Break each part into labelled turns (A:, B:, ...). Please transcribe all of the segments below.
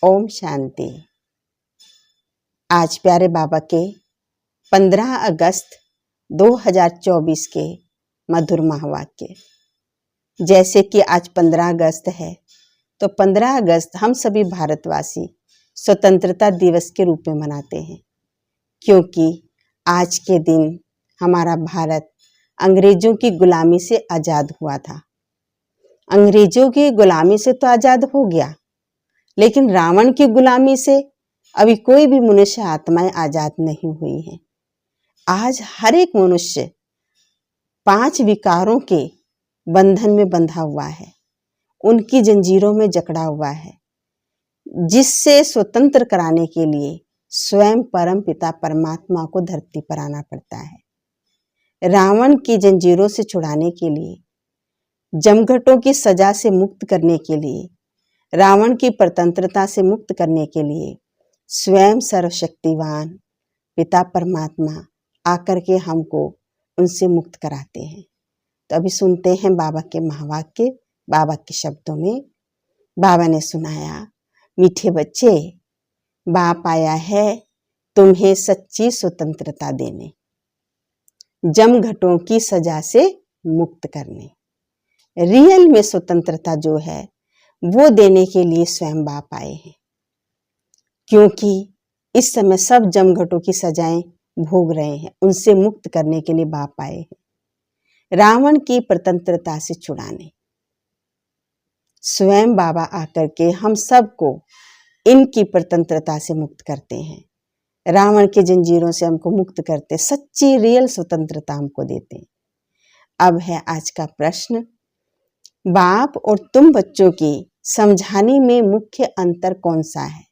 A: ओम शांति। आज प्यारे बाबा के 15 अगस्त 2024 के मधुर महावाक्य। जैसे कि आज 15 अगस्त है तो 15 अगस्त हम सभी भारतवासी स्वतंत्रता दिवस के रूप में मनाते हैं, क्योंकि आज के दिन हमारा भारत अंग्रेजों की गुलामी से आज़ाद हुआ था। अंग्रेजों की गुलामी से तो आज़ाद हो गया, लेकिन रावण की गुलामी से अभी कोई भी मनुष्य आत्माएं आजाद नहीं हुई हैं। आज हर एक मनुष्य 5 विकारों के बंधन में बंधा हुआ है, उनकी जंजीरों में जकड़ा हुआ है, जिससे स्वतंत्र कराने के लिए स्वयं परम पिता परमात्मा को धरती पर आना पड़ता है। रावण की जंजीरों से छुड़ाने के लिए, जमघटों की सजा से मुक्त करने के लिए, रावण की परतंत्रता से मुक्त करने के लिए स्वयं सर्वशक्तिवान पिता परमात्मा आकर के हमको उनसे मुक्त कराते हैं। तो अभी सुनते हैं बाबा के महावाक्य, बाबा के शब्दों में। बाबा ने सुनाया, मीठे बच्चे, बाप आया है तुम्हें सच्ची स्वतंत्रता देने, जमघटों की सजा से मुक्त करने। रियल में स्वतंत्रता जो है वो देने के लिए स्वयं बाप आए हैं, क्योंकि इस समय सब जमघटों की सजाएं भोग रहे हैं। उनसे मुक्त करने के लिए बाप आए हैं, रावण की परतंत्रता से छुड़ाने। स्वयं बाबा आकर के हम सबको इनकी परतंत्रता से मुक्त करते हैं, रावण के जंजीरों से हमको मुक्त करते, सच्ची रियल स्वतंत्रता हमको देते हैं। अब है आज का प्रश्न, बाप और तुम बच्चों की समझाने में मुख्य अंतर कौन सा है?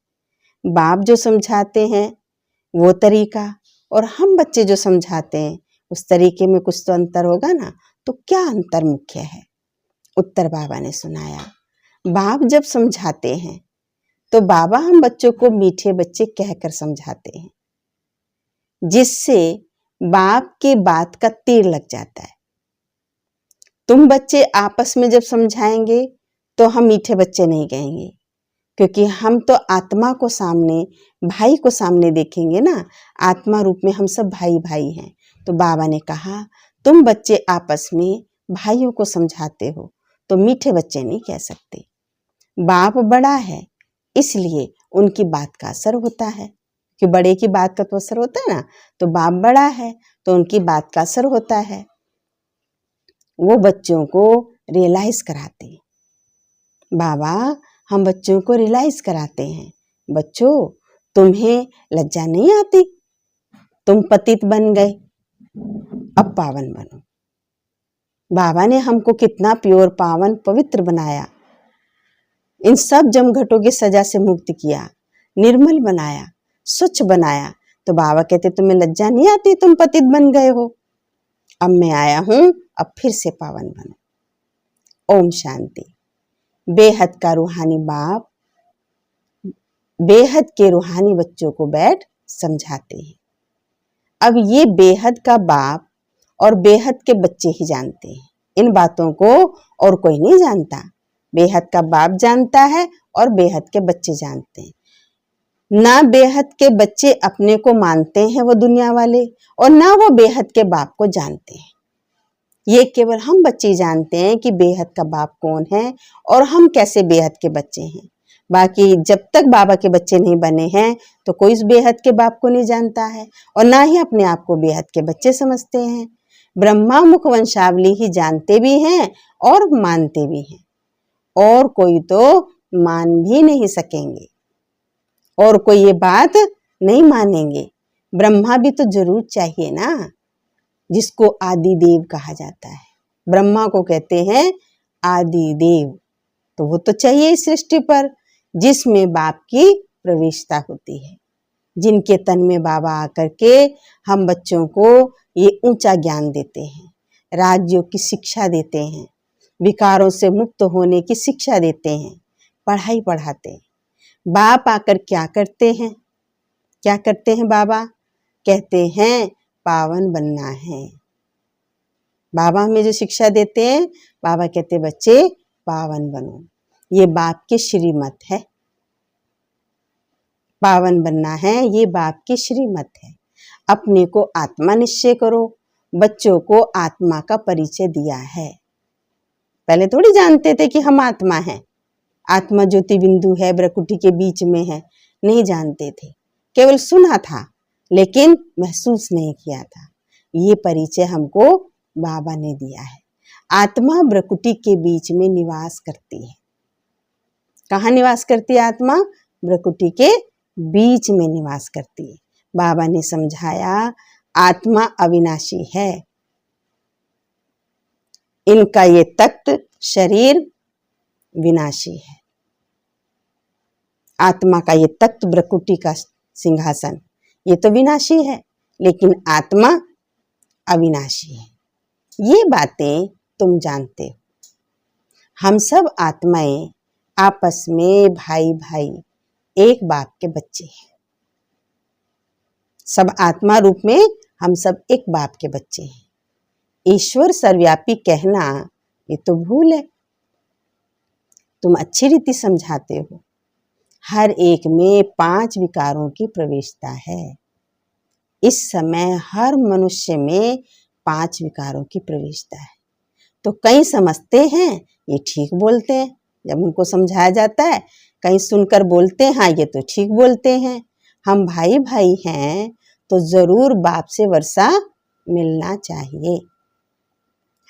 A: बाप जो समझाते हैं वो तरीका और हम बच्चे जो समझाते हैं उस तरीके में कुछ तो अंतर होगा ना। तो क्या अंतर मुख्य है? उत्तर बाबा ने सुनाया, बाप जब समझाते हैं तो बाबा हम बच्चों को मीठे बच्चे कहकर समझाते हैं, जिससे बाप की बात का तीर लग जाता है। तुम बच्चे आपस में जब समझाएंगे तो हम मीठे बच्चे नहीं कहेंगे, क्योंकि हम तो आत्मा को सामने, भाई को सामने देखेंगे ना। आत्मा रूप में हम सब भाई भाई हैं। तो बाबा ने कहा तुम बच्चे आपस में भाइयों को समझाते हो तो मीठे बच्चे नहीं कह सकते। बाप बड़ा है इसलिए उनकी बात का असर होता है, कि बड़े की बात का तो असर होता है ना। तो बाप बड़ा है तो उनकी बात का असर होता है, वो बच्चों को रियलाइज कराते हैं। बाबा हम बच्चों को रियलाइज कराते हैं, बच्चों तुम्हें लज्जा नहीं आती, तुम पतित बन गए, अब पावन बनो। बाबा ने हमको कितना प्योर, पावन, पवित्र बनाया, इन सब जमघटों की सजा से मुक्त किया, निर्मल बनाया, स्वच्छ बनाया। तो बाबा कहते तुम्हें लज्जा नहीं आती, तुम पतित बन गए हो, अब मैं आया हूं, अब फिर से पावन बनो। ओम शांति। बेहद का रूहानी बाप बेहद के रूहानी बच्चों को बैठ समझाते हैं। अब ये बेहद का बाप और बेहद के बच्चे ही जानते हैं, इन बातों को और कोई नहीं जानता। बेहद का बाप जानता है और बेहद के बच्चे जानते हैं। ना बेहद के बच्चे अपने को मानते हैं वो दुनिया वाले, और ना वो बेहद के बाप को जानते हैं। ये केवल हम बच्चे जानते हैं कि बेहद का बाप कौन है और हम कैसे बेहद के बच्चे हैं। बाकी जब तक बाबा के बच्चे नहीं बने हैं तो कोई इस बेहद के बाप को नहीं जानता है, और ना ही अपने आप को बेहद के बच्चे समझते हैं। ब्रह्मा मुख वंशावली ही जानते भी हैं और मानते भी हैं, और कोई तो मान भी नहीं सकेंगे, और कोई ये बात नहीं मानेंगे। ब्रह्मा भी तो जरूर चाहिए ना, जिसको आदि देव कहा जाता है। ब्रह्मा को कहते हैं आदि देव, तो वो तो चाहिए इस सृष्टि पर जिसमें बाप की प्रवेशता होती है, जिनके तन में बाबा आकर के हम बच्चों को ये ऊंचा ज्ञान देते हैं, राजयोग की शिक्षा देते हैं, विकारों से मुक्त होने की शिक्षा देते हैं, पढ़ाई पढ़ाते हैं। बाप आकर क्या करते हैं? क्या करते हैं बाबा? कहते हैं पावन बनना है। बाबा हमें जो शिक्षा देते हैं, बाबा कहते बच्चे पावन बनो, ये बाप की श्रीमत है। पावन बनना है, ये बाप की श्रीमत है। अपने को आत्मा निश्चय करो। बच्चों को आत्मा का परिचय दिया है। पहले थोड़ी जानते थे कि हम आत्मा हैं, आत्मा ज्योति बिंदु है, ब्रकुटी के बीच में है, नहीं जानते थे, केवल सुना था लेकिन महसूस नहीं किया था। ये परिचय हमको बाबा ने दिया है। आत्मा ब्रकुटी के बीच में निवास करती है। कहाँ निवास करती है आत्मा? ब्रकुटी के बीच में निवास करती है। बाबा ने समझाया आत्मा अविनाशी है। इनका ये तख्त शरीर विनाशी है। आत्मा का ये तख्त ब्रकुटी का सिंहासन ये तो विनाशी है, लेकिन आत्मा अविनाशी है। ये बातें तुम जानते हो। हम सब आत्माएं आपस में भाई भाई एक बाप के बच्चे हैं। सब आत्मा रूप में हम सब एक बाप के बच्चे हैं। ईश्वर सर्वव्यापी कहना ये तो भूल है। तुम अच्छी रीति समझाते हो। हर एक में 5 विकारों की प्रवेशता है। इस समय हर मनुष्य में 5 विकारों की प्रवेशता है। तो कई समझते हैं ये ठीक बोलते हैं, जब उनको समझाया जाता है कहीं सुनकर बोलते हैं हाँ ये तो ठीक बोलते हैं, हम भाई भाई हैं तो जरूर बाप से वर्षा मिलना चाहिए।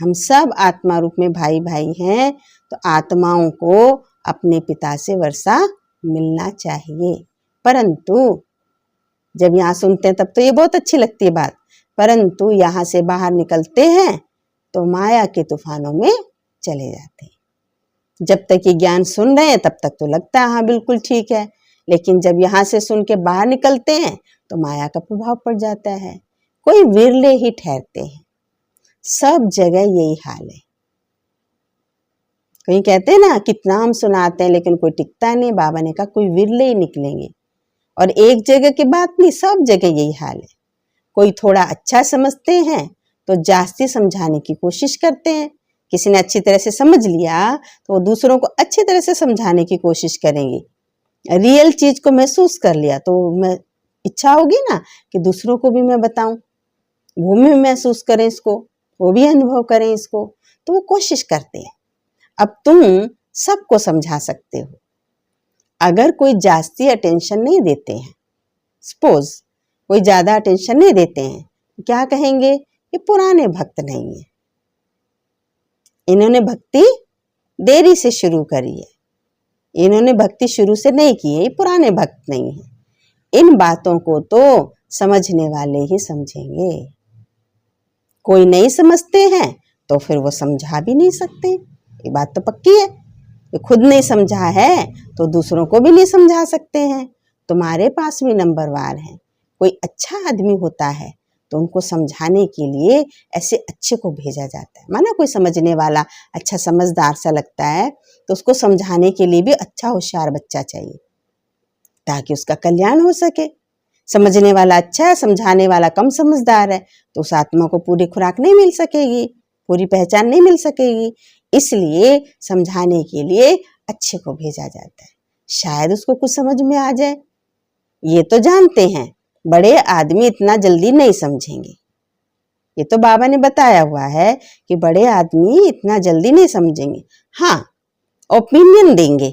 A: हम सब आत्मा रूप में भाई भाई हैं तो आत्माओं को अपने पिता से वर्षा मिलना चाहिए। परंतु जब यहाँ सुनते हैं तब तो ये बहुत अच्छी लगती है बात, परंतु यहाँ से बाहर निकलते हैं तो माया के तूफानों में चले जाते हैं। जब तक ये ज्ञान सुन रहे हैं तब तक तो लगता है हाँ बिल्कुल ठीक है, लेकिन जब यहाँ से सुन के बाहर निकलते हैं तो माया का प्रभाव पड़ जाता है। कोई विरले ही ठहरते हैं। सब जगह यही हाल है। कहीं कहते हैं ना कितना हम सुनाते हैं लेकिन कोई टिकता नहीं। बाबा ने कहा कोई विरले ही निकलेंगे। और एक जगह की बात नहीं, सब जगह यही हाल है। कोई थोड़ा अच्छा समझते हैं तो जास्ती समझाने की कोशिश करते हैं। किसी ने अच्छी तरह से समझ लिया तो वो दूसरों को अच्छी तरह से समझाने की कोशिश करेंगे। रियल चीज को महसूस कर लिया तो मैं इच्छा होगी ना कि दूसरों को भी मैं बताऊं, वो भी महसूस करें इसको, वो भी अनुभव करें इसको, तो वो कोशिश करते हैं। अब तुम सबको समझा सकते हो। अगर कोई जास्ती अटेंशन नहीं देते हैं, सपोज कोई ज्यादा अटेंशन नहीं देते हैं, क्या कहेंगे? ये पुराने भक्त नहीं है, इन्होंने भक्ति देरी से शुरू करी है, इन्होंने भक्ति शुरू से नहीं की है, ये पुराने भक्त नहीं है। इन बातों को तो समझने वाले ही समझेंगे। कोई नहीं समझते हैं तो फिर वो समझा भी नहीं सकते। ये बात तो पक्की है। ये खुद नहीं समझा है तो दूसरों को भी नहीं समझा सकते हैं। तुम्हारे पास भी नंबरवार है। कोई अच्छा आदमी होता है तो उनको समझाने के लिए ऐसे अच्छे को भेजा जाता है। माना कोई समझने वाला अच्छा समझदार सा लगता है तो उसको समझाने के लिए भी अच्छा होशियार बच्चा चाहिए ताकि उसका कल्याण हो सके। समझने वाला अच्छा है, समझाने वाला कम समझदार है तो उस आत्मा को पूरी खुराक नहीं मिल सकेगी, पूरी पहचान नहीं मिल सकेगी। इसलिए समझाने के लिए अच्छे को भेजा जाता है, शायद उसको कुछ समझ में आ जाए। ये तो जानते हैं बड़े आदमी इतना जल्दी नहीं समझेंगे। ये तो बाबा ने बताया हुआ है कि बड़े आदमी इतना जल्दी नहीं समझेंगे। हाँ, ओपिनियन देंगे।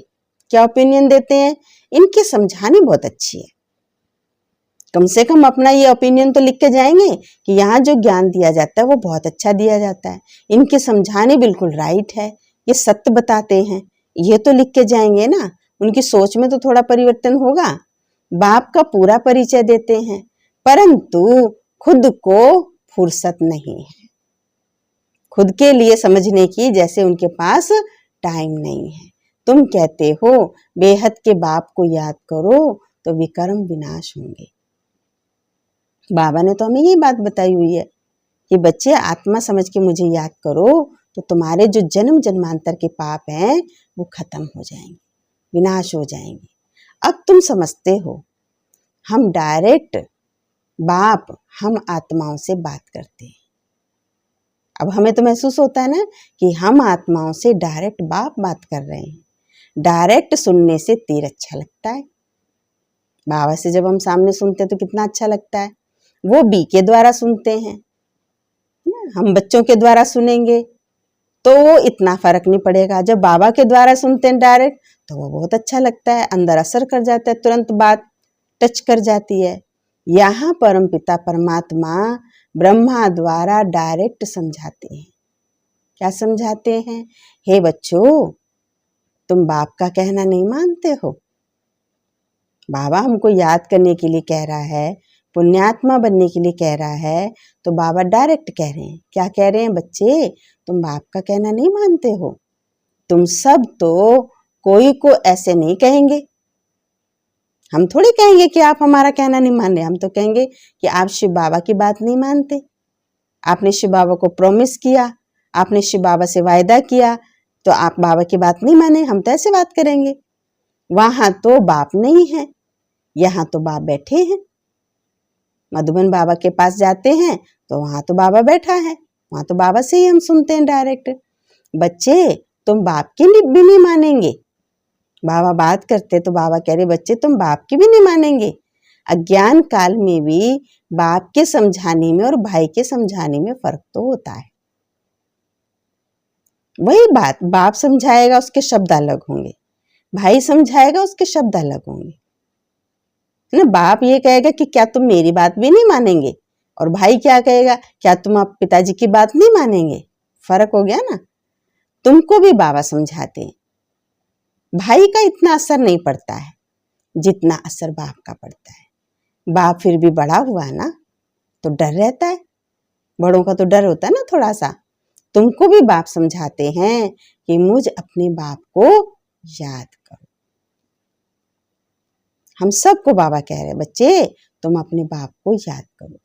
A: क्या ओपिनियन देते हैं? इनकी समझानी बहुत अच्छी है। कम से कम अपना ये ओपिनियन तो लिख के जाएंगे कि यहाँ जो ज्ञान दिया जाता है वो बहुत अच्छा दिया जाता है, इनके समझाने बिल्कुल राइट है, ये सत्य बताते हैं, ये तो लिख के जाएंगे ना। उनकी सोच में तो थोड़ा परिवर्तन होगा। बाप का पूरा परिचय देते हैं, परंतु खुद को फुर्सत नहीं है, खुद के लिए समझने की जैसे उनके पास टाइम नहीं है। तुम कहते हो बेहद के बाप को याद करो तो विकर्म विनाश होंगे। बाबा ने तो हमें यही बात बताई हुई है कि बच्चे आत्मा समझ के मुझे याद करो तो तुम्हारे जो जन्म जन्मांतर के पाप हैं वो खत्म हो जाएंगे, विनाश हो जाएंगे। अब तुम समझते हो हम डायरेक्ट बाप हम आत्माओं से बात करते हैं। अब हमें तो महसूस होता है ना कि हम आत्माओं से डायरेक्ट बाप बात कर रहे हैं। डायरेक्ट सुनने से तीर अच्छा लगता है, बाबा से जब हम सामने सुनते हैं तो कितना अच्छा लगता है। वो बी के द्वारा सुनते हैं, हम बच्चों के द्वारा सुनेंगे तो वो इतना फर्क नहीं पड़ेगा। जब बाबा के द्वारा सुनते हैं डायरेक्ट तो वो बहुत अच्छा लगता है, अंदर असर कर जाता है, तुरंत बात टच कर जाती है। यहाँ परमपिता परमात्मा ब्रह्मा द्वारा डायरेक्ट समझाते हैं। क्या समझाते हैं? हे बच्चों, तुम बाप का कहना नहीं मानते हो। बाबा हमको याद करने के लिए कह रहा है, पुण्यात्मा बनने के लिए कह रहा है, तो बाबा डायरेक्ट कह रहे हैं। क्या कह रहे हैं? बच्चे, तुम बाप का कहना नहीं मानते हो। तुम सब तो कोई को ऐसे नहीं कहेंगे। हम थोड़ी कहेंगे कि आप हमारा कहना नहीं मान रहे, हम तो कहेंगे कि आप शिव बाबा की बात नहीं मानते। आपने शिव बाबा को प्रॉमिस किया, आपने शिव बाबा से वायदा किया, तो आप बाबा की बात नहीं माने, हम तो ऐसे बात करेंगे। वहां तो बाप नहीं है, यहाँ तो बाप बैठे हैं। मधुबन बाबा के पास जाते हैं तो वहां तो बाबा बैठा है, वहां तो बाबा से ही हम सुनते हैं डायरेक्ट। बच्चे, तुम बाप की भी नहीं मानेंगे। बाबा बात करते तो बाबा कह रहे, बच्चे तुम बाप की भी नहीं मानेंगे। अज्ञान काल में भी बाप के समझाने में और भाई के समझाने में फर्क तो होता है। वही बात, बाप समझाएगा उसके शब्द अलग होंगे, भाई समझाएगा उसके शब्द अलग होंगे, है ना। बाप ये कहेगा कि क्या तुम मेरी बात भी नहीं मानेंगे, और भाई क्या कहेगा, क्या तुम आप पिताजी की बात नहीं मानेंगे। फर्क हो गया ना। तुमको भी बाबा समझाते हैं, भाई का इतना असर नहीं पड़ता है जितना असर बाप का पड़ता है। बाप फिर भी बड़ा हुआ ना, तो डर रहता है, बड़ों का तो डर होता है ना थोड़ा सा। तुमको भी बाप समझाते हैं कि मुझ अपने बाप को याद करो। हम सबको बाबा कह रहे, बच्चे तुम अपने बाप को याद करो,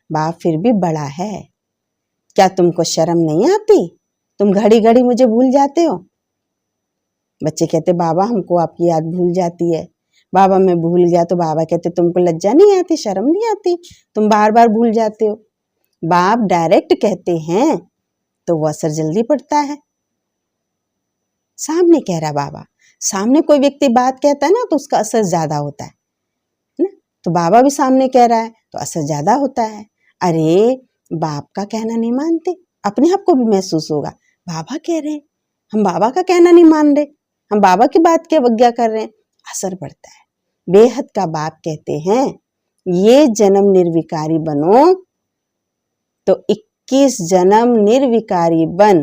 A: बाप फिर भी बड़ा है। क्या तुमको शर्म नहीं आती? तुम घड़ी घड़ी मुझे भूल जाते हो। बच्चे कहते, बाबा हमको आपकी याद भूल जाती है। बाबा मैं भूल गया, तो बाबा कहते, तुमको लज्जा नहीं आती, शर्म नहीं आती, तुम बार बार भूल जाते हो। बाप डायरेक्ट कहते हैं तो वो असर जल्दी पड़ता है। सामने कह रहा बाबा, सामने कोई व्यक्ति बात कहता है ना तो उसका असर ज्यादा होता है ना। तो बाबा भी सामने कह रहा है तो असर ज्यादा होता है। अरे बाप का कहना नहीं मानते, अपने आप को भी महसूस होगा, बाबा कह रहे हैं, हम बाबा का कहना नहीं मान रहे, हम बाबा की बात की अवज्ञा कर रहे हैं, असर पड़ता है। बेहद का बाप कहते हैं, ये जन्म निर्विकारी बनो तो 21 जन्म निर्विकारी बन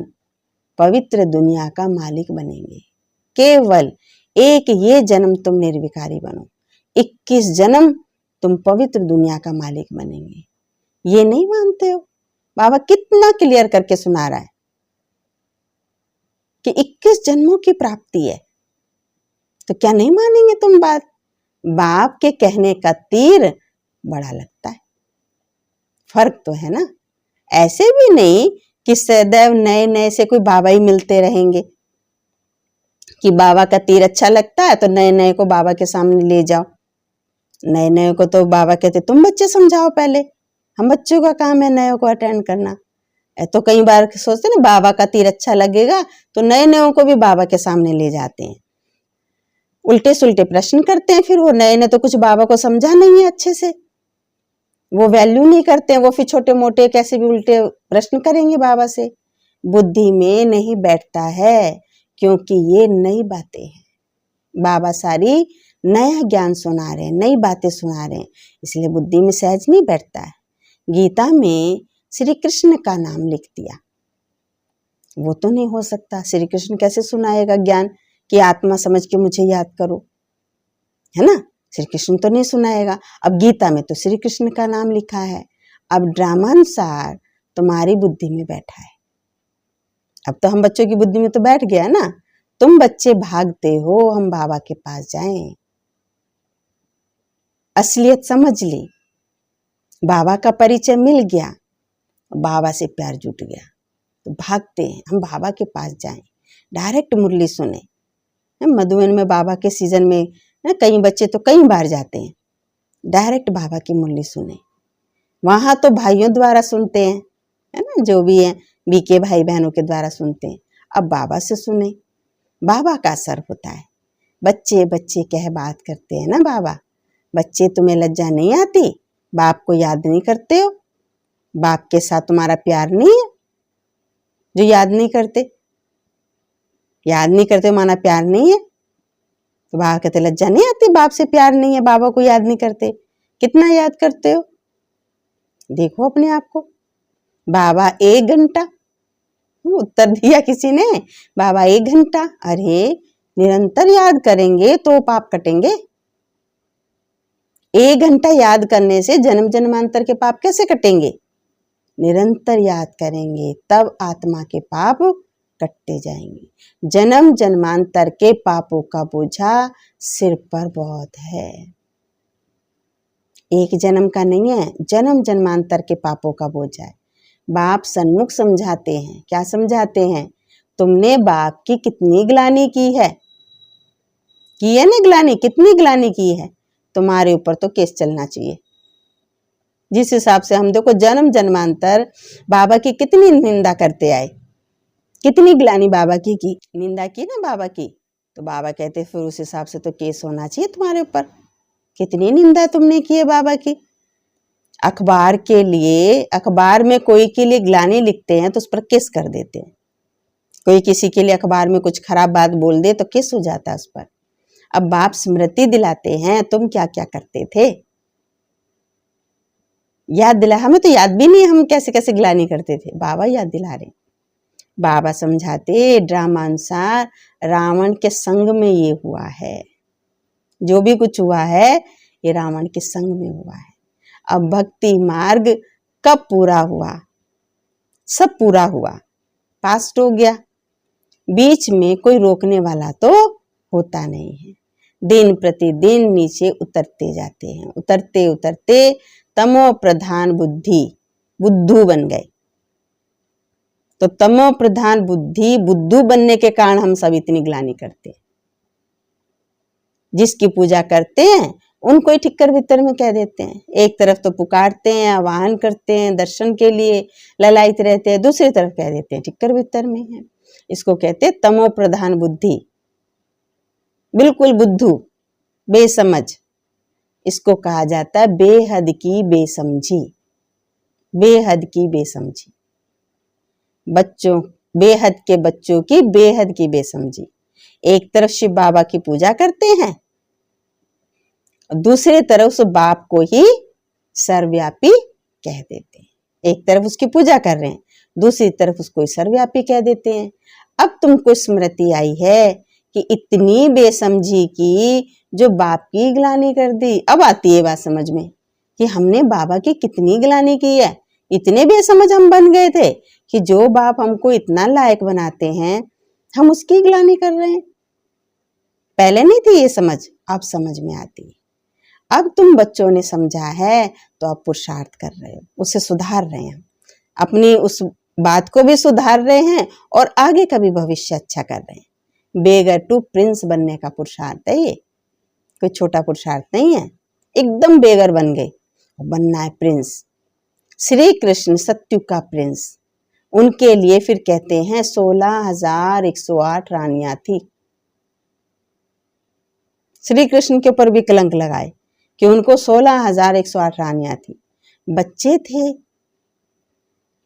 A: पवित्र दुनिया का मालिक बनेंगे। केवल एक ये जन्म तुम निर्विकारी बनो, 21 जन्म तुम पवित्र दुनिया का मालिक बनेंगे। ये नहीं मानते हो? बाबा कितना क्लियर करके सुना रहा है कि 21 जन्मों की प्राप्ति है, तो क्या नहीं मानेंगे तुम बात? बाप के कहने का तीर बड़ा लगता है, फर्क तो है ना। ऐसे भी नहीं कि सदैव नए नए से कोई बाबा ही मिलते रहेंगे, कि बाबा का तीर अच्छा लगता है तो नए नए को बाबा के सामने ले जाओ। नए नए को तो बाबा कहते, तुम बच्चे समझाओ पहले, हम बच्चों का काम है नए को अटेंड करना। तो कई बार सोचते ना बाबा का तीर अच्छा लगेगा तो नए नए को भी बाबा के सामने ले जाते हैं, उल्टे सुल्टे प्रश्न करते हैं। फिर वो नए ने तो कुछ बाबा को समझा नहीं है अच्छे से, वो वैल्यू नहीं करते हैं, वो फिर छोटे मोटे कैसे भी उल्टे प्रश्न करेंगे बाबा से। बुद्धि में नहीं बैठता है क्योंकि ये नई बातें हैं। बाबा सारी नया ज्ञान सुना रहे हैं, नई बातें सुना रहे हैं, इसलिए बुद्धि में सहज नहीं बैठता है। गीता में श्री कृष्ण का नाम लिख दिया, वो तो नहीं हो सकता। श्री कृष्ण कैसे सुनाएगा ज्ञान कि आत्मा समझ के मुझे याद करो, है ना। श्री कृष्ण तो नहीं सुनाएगा। अब गीता में तो श्री कृष्ण का नाम लिखा है, अब ड्रामानुसार तुम्हारी बुद्धि में बैठा है। अब तो हम बच्चों की बुद्धि में तो बैठ गया ना। तुम बच्चे भागते हो हम बाबा के पास जाएं, असलियत समझ ली, बाबा का परिचय मिल गया, बाबा से प्यार जुट गया, तो भागते हैं हम बाबा के पास जाएं, डायरेक्ट मुरली सुने। मधुबन में बाबा के सीजन में ना कई बच्चे तो कई बार जाते हैं, डायरेक्ट बाबा की मुरली सुने। वहां तो भाइयों द्वारा सुनते हैं, है ना, जो भी है बीके भाई बहनों के द्वारा सुनते हैं। अब बाबा से सुने, बाबा का असर होता है। बच्चे बच्चे कह बात करते हैं ना बाबा, बच्चे तुम्हें लज्जा नहीं आती? बाप को याद नहीं करते हो? बाप के साथ तुम्हारा प्यार नहीं है? जो याद नहीं करते, याद नहीं करते माना प्यार नहीं है। तो बाबा कहते लज्जा नहीं आती? बाप से प्यार नहीं है, बाबा को याद नहीं करते। कितना याद करते हो? देखो अपने आप को। बाबा 1 घंटा, उत्तर दिया किसी ने, बाबा 1 घंटा। अरे निरंतर याद करेंगे तो पाप कटेंगे। 1 घंटा याद करने से जन्म जन्मांतर के पाप कैसे कटेंगे? निरंतर याद करेंगे तब आत्मा के पाप कटते जाएंगे। जन्म जन्मांतर के पापों का बोझा सिर पर बहुत है। एक जन्म का नहीं है, जन्म जन्मांतर के पापों का बोझा है। बाप सन्मुख समझाते हैं। क्या समझाते हैं? तुमने बाप की कितनी ग्लानि की है ना ग्लानि? कितनी ग्लानि की है? तुम्हारे ऊपर तो केस चलना चाहिए। जिस हिसाब से हम देखो जन्म जन्मांतर बाबा की कितनी निंदा करते आए, कितनी ग्लानि बाबा की निंदा की ना बाबा की, तो बाबा कहते फिर उस हिसाब से तो केस होना चाहिए तुम्हारे ऊपर। कितनी निंदा तुमने की है बाबा की। अखबार के लिए, अखबार में कोई के लिए ग्लानि लिखते हैं तो उस पर केस कर देते हैं। कोई किसी के लिए अखबार में कुछ खराब बात बोल दे तो केस हो जाता है उस पर। अब बाप स्मृति दिलाते हैं, तुम क्या क्या करते थे, याद दिला। हमें तो याद भी नहीं, हम कैसे कैसे ग्लानि करते थे। बाबा याद दिला रहे। बाबा समझाते ड्रामा अनुसार रावण के संग में ये हुआ है। जो भी कुछ हुआ है ये रावण के संग में हुआ है। अब भक्ति मार्ग कब पूरा हुआ? सब पूरा हुआ, पास्ट हो गया। बीच में कोई रोकने वाला तो होता नहीं है। दिन प्रतिदिन नीचे उतरते जाते हैं। उतरते उतरते तमो प्रधान बुद्धू बन गए। तो तमो प्रधान बुद्धू बनने के कारण हम सब इतनी ग्लानि करते हैं। जिसकी पूजा करते हैं उनको ही ठिक्कर भित्तर में कह देते हैं। एक तरफ तो पुकारते हैं, आवाहन करते हैं, दर्शन के लिए ललायित रहते हैं, दूसरी तरफ कह देते हैं ठिक्कर भित्तर में है। इसको कहते हैं तमो प्रधान बुद्धि, बिल्कुल बुद्धू, बेसमझ। इसको कहा जाता है बेहद की बेसमझी। बेहद की बेसमझी, बच्चों, बेहद के बच्चों की बेहद की बेसमझी। एक तरफ शिव बाबा की पूजा करते हैं, दूसरी तरफ उस बाप को ही सर्वव्यापी कह देते हैं। एक तरफ उसकी पूजा कर रहे हैं, दूसरी तरफ उसको सर्वव्यापी कह देते हैं। अब तुमको स्मृति आई है कि इतनी बेसमझी की जो बाप की ग्लानि कर दी। अब आती है बात समझ में कि हमने बाबा की कितनी ग्लानि की है। इतने बेसमझ हम बन गए थे कि जो बाप हमको इतना लायक बनाते हैं हम उसकी ग्लानि कर रहे हैं। पहले नहीं थी ये समझ, अब समझ में आती है। अब तुम बच्चों ने समझा है तो आप पुरुषार्थ कर रहे हो, उसे सुधार रहे हैं, अपनी उस बात को भी सुधार रहे हैं और आगे का भी भविष्य अच्छा कर रहे हैं। बेगर टू प्रिंस बनने का पुरुषार्थ है ये, कोई छोटा पुरुषार्थ नहीं है। एकदम बेगर बन गए, बनना है प्रिंस। श्री कृष्ण सत्युग का प्रिंस। उनके लिए फिर कहते हैं 16,108 रानियां थी। श्री कृष्ण के ऊपर भी कलंक लगाए कि उनको 16,108 रानियां थी। बच्चे थे,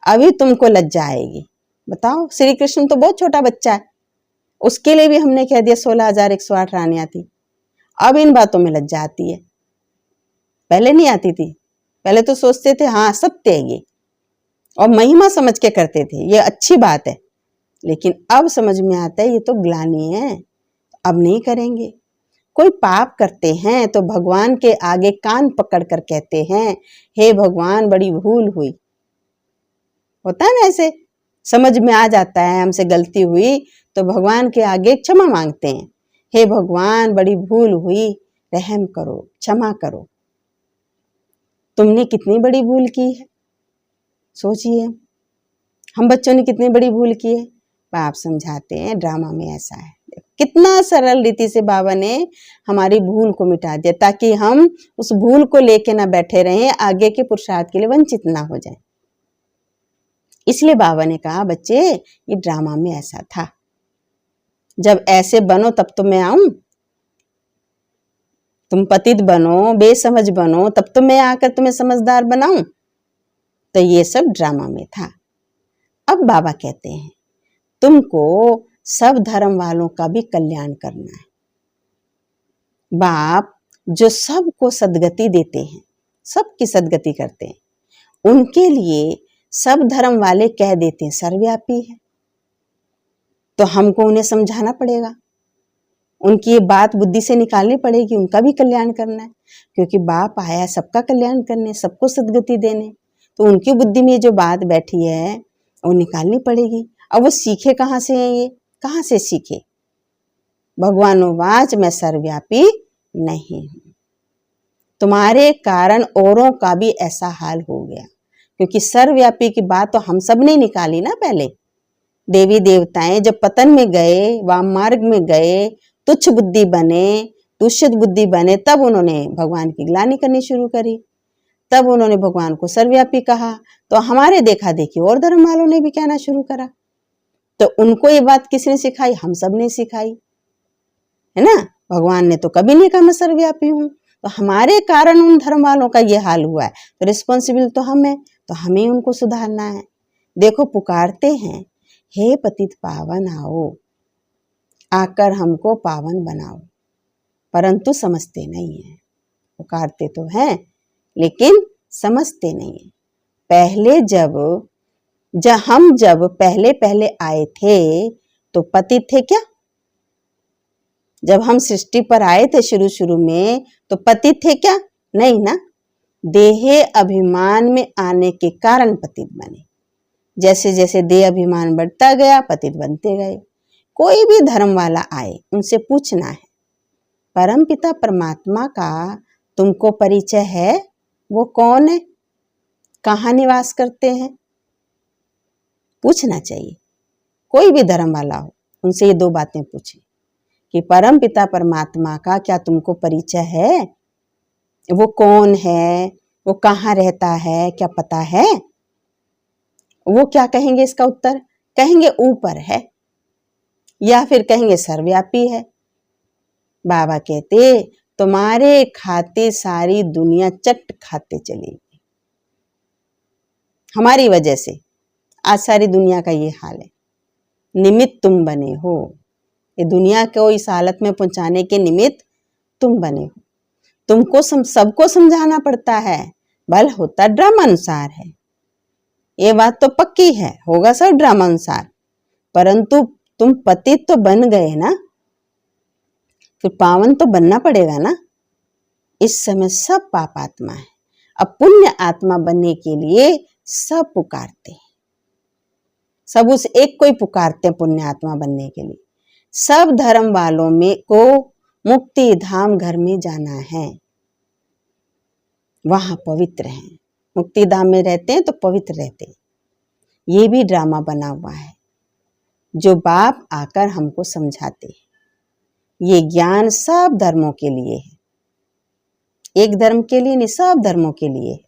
A: अभी तुमको लज्जा आएगी। बताओ, श्री कृष्ण तो बहुत छोटा बच्चा है, उसके लिए भी हमने कह दिया 16,108 रानियां थी। अब इन बातों में लज्जा आती है, पहले नहीं आती थी। पहले तो सोचते थे हाँ सत्य है ये, और महिमा समझ के करते थे, ये अच्छी बात है। लेकिन अब समझ में आता है ये तो ग्लानि है, अब नहीं करेंगे। कोई पाप करते हैं तो भगवान के आगे कान पकड़कर कहते हैं हे भगवान बड़ी भूल हुई। होता है ना ऐसे, समझ में आ जाता है हमसे गलती हुई तो भगवान के आगे क्षमा मांगते हैं, हे भगवान बड़ी भूल हुई, रहम करो, क्षमा करो। तुमने कितनी बड़ी भूल की है, सोचिए हम बच्चों ने कितनी बड़ी भूल की है। बाप समझाते हैं ड्रामा में ऐसा है। कितना सरल रीति से बाबा ने हमारी भूल को मिटा दिया ताकि हम उस भूल को लेके ना बैठे रहें, आगे के पुरुषार्थ के लिए वंचित ना हो जाएं। इसलिए बाबा ने कहा बच्चे ये ड्रामा में ऐसा था, जब ऐसे बनो तब तो मैं आऊं। तुम पतित बनो, बेसमझ बनो, तब तो मैं आकर तुम्हें समझदार बनाऊं। तो ये सब ड्रामा में था। अब बाबा कहते हैं तुमको सब धर्म वालों का भी कल्याण करना है। बाप जो सबको सद्गति देते हैं, सबकी सद्गति करते हैं, उनके लिए सब धर्म वाले कह देते हैं सर्वव्यापी है। तो हमको उन्हें समझाना पड़ेगा, उनकी ये बात बुद्धि से निकालनी पड़ेगी, उनका भी कल्याण करना है, क्योंकि बाप आया सबका कल्याण करने, सबको सद्गति देने। तो उनकी बुद्धि में जो बात बैठी है वो निकालनी पड़ेगी। अब वो सीखे कहाँ से है, ये कहाँ से सीखे? भगवानुवाच मैं सर्वव्यापी नहीं हूं, तुम्हारे कारण औरों का भी ऐसा हाल हो गया। क्योंकि सर्वव्यापी की बात तो हम सब ने निकाली ना। पहले देवी देवताएं जब पतन में गए, वाम मार्ग में गए, तुच्छ बुद्धि बने, तुष्यत बुद्धि बने, तब उन्होंने भगवान की ग्लानि करनी शुरू करी, तब उन्होंने भगवान को सर्वव्यापी कहा। तो हमारे देखा देखी और धर्म वालों ने भी कहना शुरू करा। तो उनको ये बात किसने सिखाई? हम सब ने सिखाई है ना। भगवान ने तो कभी नहीं कहा मैं सर्वव्यापी हूं। तो हमारे कारण उन धर्म वालों का ये हाल हुआ है, तो रिस्पॉन्सिबल तो हम है, तो हमें उनको सुधारना है। देखो पुकारते हैं, हे पतित पावन आओ, आकर हमको पावन बनाओ, परंतु समझते नहीं है। पुकारते तो हैं लेकिन समझते नहीं है। पहले जब पहले आए थे तो पतित थे क्या? जब हम सृष्टि पर आए थे शुरू में तो पतित थे क्या? नहीं ना। देहे अभिमान में आने के कारण पतित बने। जैसे जैसे देह अभिमान बढ़ता गया पतित बनते गए। कोई भी धर्म वाला आए उनसे पूछना है, परम पिता परमात्मा का तुमको परिचय है? वो कौन है, कहाँ निवास करते हैं? पूछना चाहिए। कोई भी धर्म वाला हो उनसे ये दो बातें पूछे कि परम पिता परमात्मा का क्या तुमको परिचय है? वो कौन है, वो कहाँ रहता है, क्या पता है? वो क्या कहेंगे? इसका उत्तर कहेंगे ऊपर है, या फिर कहेंगे सर्वव्यापी है। बाबा कहते तुम्हारे खाते सारी दुनिया चट खाते चलेगी, हमारी वजह से आज सारी दुनिया का ये हाल है। निमित्त तुम बने हो, ये दुनिया को इस हालत में पहुंचाने के निमित्त तुम बने हो। तुमको सबको समझाना पड़ता है, बल होता ड्रामा अनुसार है, ये बात तो पक्की है, होगा सब ड्रामा अनुसार। परंतु तुम पतित तो बन गए ना, फिर पावन तो बनना पड़ेगा ना। इस समय सब पाप आत्मा है, अब पुण्य आत्मा बनने के लिए सब पुकारते हैं, सब उस एक को ही पुकारते हैं पुण्य आत्मा बनने के लिए। सब धर्म वालों में को मुक्ति धाम घर में जाना है, वहां पवित्र हैं। मुक्ति धाम में रहते हैं तो पवित्र रहते हैं। ये भी ड्रामा बना हुआ है जो बाप आकर हमको समझाते हैं। ये ज्ञान सब धर्मों के लिए है, एक धर्म के लिए नहीं, सब धर्मों के लिए है।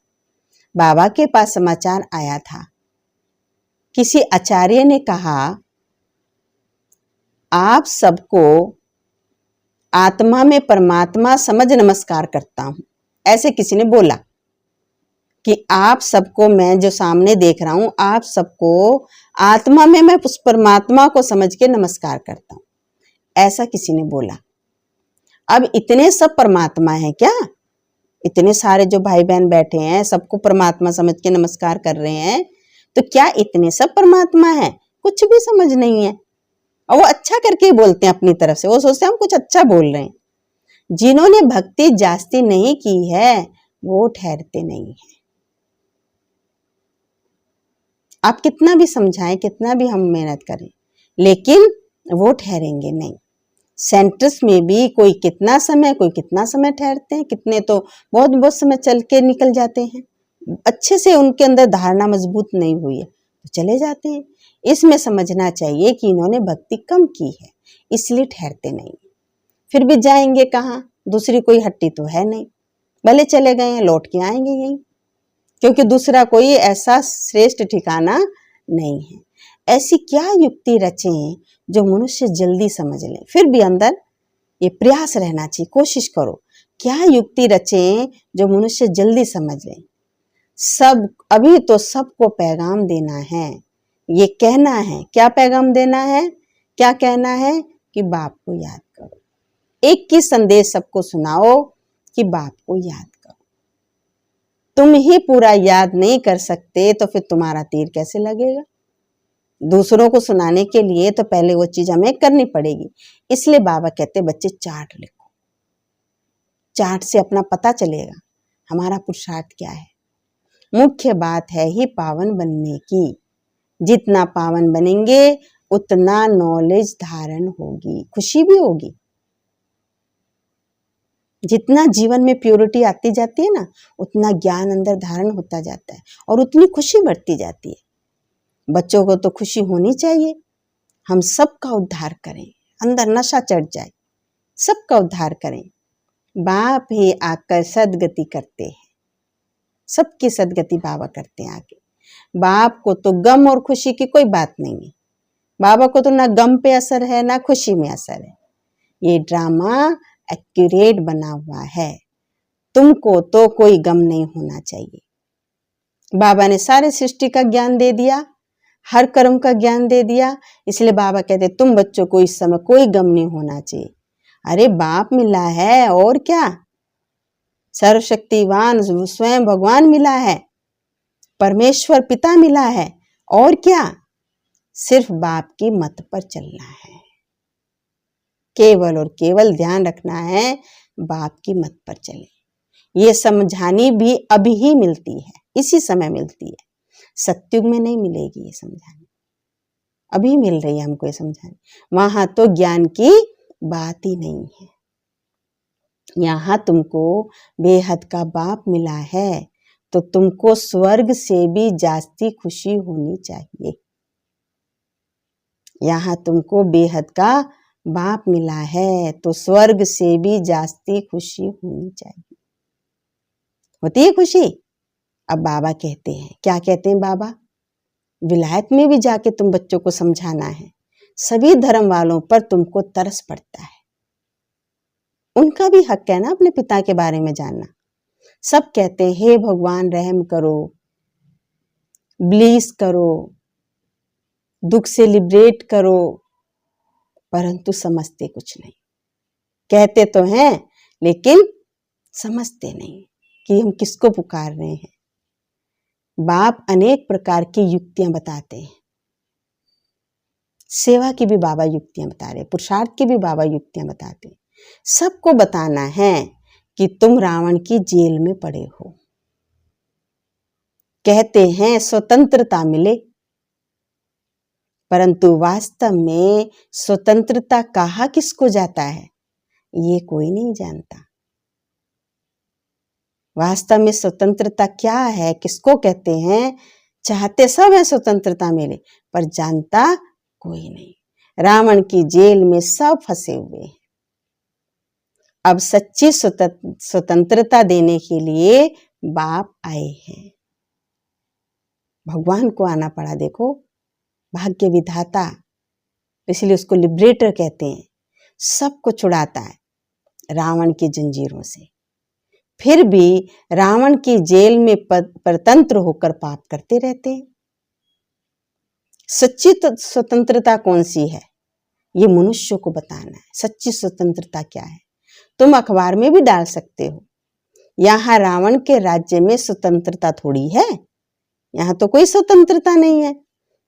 A: बाबा के पास समाचार आया था, किसी आचार्य ने कहा आप सबको आत्मा में परमात्मा समझ नमस्कार करता हूं। ऐसे किसी ने बोला कि आप सबको, मैं जो सामने देख रहा हूं, आप सबको आत्मा में मैं उस परमात्मा को समझ के नमस्कार करता हूं, ऐसा किसी ने बोला। अब इतने सब परमात्मा है क्या? इतने सारे जो भाई बहन बैठे हैं सबको परमात्मा समझ के नमस्कार कर रहे हैं, तो क्या इतने सब परमात्मा है? कुछ भी समझ नहीं है। और वो अच्छा करके बोलते हैं अपनी तरफ से, वो सोचते हैं हम कुछ अच्छा बोल रहे हैं। जिन्होंने भक्ति जास्ती नहीं की है वो ठहरते नहीं है। आप कितना भी समझाएं, कितना भी हम मेहनत करें, लेकिन वो ठहरेंगे नहीं। सेंटर्स में भी कोई कितना समय ठहरते हैं, कितने तो बहुत समय चल के निकल जाते हैं। अच्छे से उनके अंदर धारणा मजबूत नहीं हुई है तो चले जाते हैं। इसमें समझना चाहिए कि इन्होंने भक्ति कम की है इसलिए ठहरते नहीं। फिर भी जाएंगे कहाँ? दूसरी कोई हट्टी तो है नहीं, भले चले गए हैं लौट के आएंगे यहीं, क्योंकि दूसरा कोई ऐसा श्रेष्ठ ठिकाना नहीं है। ऐसी क्या युक्ति रचें जो मनुष्य जल्दी समझ ले। फिर भी अंदर ये प्रयास रहना चाहिए, कोशिश करो क्या युक्ति रचें जो मनुष्य जल्दी समझ ले। सब अभी तो सबको पैगाम देना है, ये कहना है। क्या पैगाम देना है, क्या कहना है कि बाप को याद करो। एक ही संदेश सबको सुनाओ कि बाप को याद करो। तुम ही पूरा याद नहीं कर सकते तो फिर तुम्हारा तीर कैसे लगेगा। दूसरों को सुनाने के लिए तो पहले वो चीज हमें करनी पड़ेगी। इसलिए बाबा कहते बच्चे चार्ट लिखो, चार्ट से अपना पता चलेगा हमारा पुरुषार्थ क्या है। मुख्य बात है ही पावन बनने की। जितना पावन बनेंगे उतना नॉलेज धारण होगी, खुशी भी होगी। जितना जीवन में प्योरिटी आती जाती है ना, उतना ज्ञान अंदर धारण होता जाता है और उतनी खुशी बढ़ती जाती है। बच्चों को तो खुशी होनी चाहिए, हम सबका उद्धार करें, अंदर नशा चढ़ जाए, सबका उद्धार करें। बाप ही आकर सदगति करते हैं, सबकी सदगति बाबा करते हैं आके। बाप को तो गम और खुशी की कोई बात नहीं है। बाबा को तो ना गम पे असर है ना खुशी में असर है। ये ड्रामा एक्यूरेट बना हुआ है। तुमको तो कोई गम नहीं होना चाहिए। बाबा ने सारे सृष्टि का ज्ञान दे दिया, हर कर्म का ज्ञान दे दिया। इसलिए बाबा कहते तुम बच्चों को इस समय कोई गम नहीं होना चाहिए। अरे बाप मिला है और क्या, सर्वशक्तिवान स्वयं भगवान मिला है, परमेश्वर पिता मिला है और क्या, सिर्फ बाप की मत पर चलना है। केवल और केवल ध्यान रखना है बाप की मत पर चले। ये समझानी भी अभी ही मिलती है, इसी समय मिलती है, सत्युग में नहीं मिलेगी ये समझानी। अभी मिल रही है हमको ये समझानी। वहां तो ज्ञान की बात ही नहीं है। यहाँ तुमको बेहद का बाप मिला है तो तुमको स्वर्ग से भी जास्ती खुशी होनी चाहिए। यहाँ तुमको बेहद का बाप मिला है तो स्वर्ग से भी जास्ती खुशी होनी चाहिए। होती है खुशी। अब बाबा कहते हैं, क्या कहते हैं बाबा, विलायत में भी जाके तुम बच्चों को समझाना है। सभी धर्म वालों पर तुमको तरस पड़ता है, उनका भी हक है ना अपने पिता के बारे में जानना। सब कहते हैं हे भगवान रहम करो, ब्लीस करो, दुख से लिबरेट करो, परंतु समझते कुछ नहीं। कहते तो हैं लेकिन समझते नहीं कि हम किसको पुकार रहे हैं। बाप अनेक प्रकार की युक्तियां बताते हैं, सेवा की भी बाबा युक्तियां बता रहे, पुरुषार्थ की भी बाबा युक्तियां बताते हैं। सबको बताना है कि तुम रावण की जेल में पड़े हो। कहते हैं स्वतंत्रता मिले, परंतु वास्तव में स्वतंत्रता कहा किसको जाता है ये कोई नहीं जानता। वास्तव में स्वतंत्रता क्या है, किसको कहते हैं, चाहते सब है स्वतंत्रता मिले, पर जानता कोई नहीं। रावण की जेल में सब फंसे हुए हैं। अब सच्ची स्वतंत्रता देने के लिए बाप आए हैं। भगवान को आना पड़ा, देखो भाग्य विधाता, इसलिए उसको लिबरेटर कहते हैं। सबको छुड़ाता है रावण की जंजीरों से। फिर भी रावण की जेल में परतंत्र होकर पाप करते रहते हैं। सच्ची स्वतंत्रता कौन सी है ये मनुष्य को बताना है। सच्ची स्वतंत्रता क्या है तुम अखबार में भी डाल सकते हो। यहाँ रावण के राज्य में स्वतंत्रता थोड़ी है, यहाँ तो कोई स्वतंत्रता नहीं है।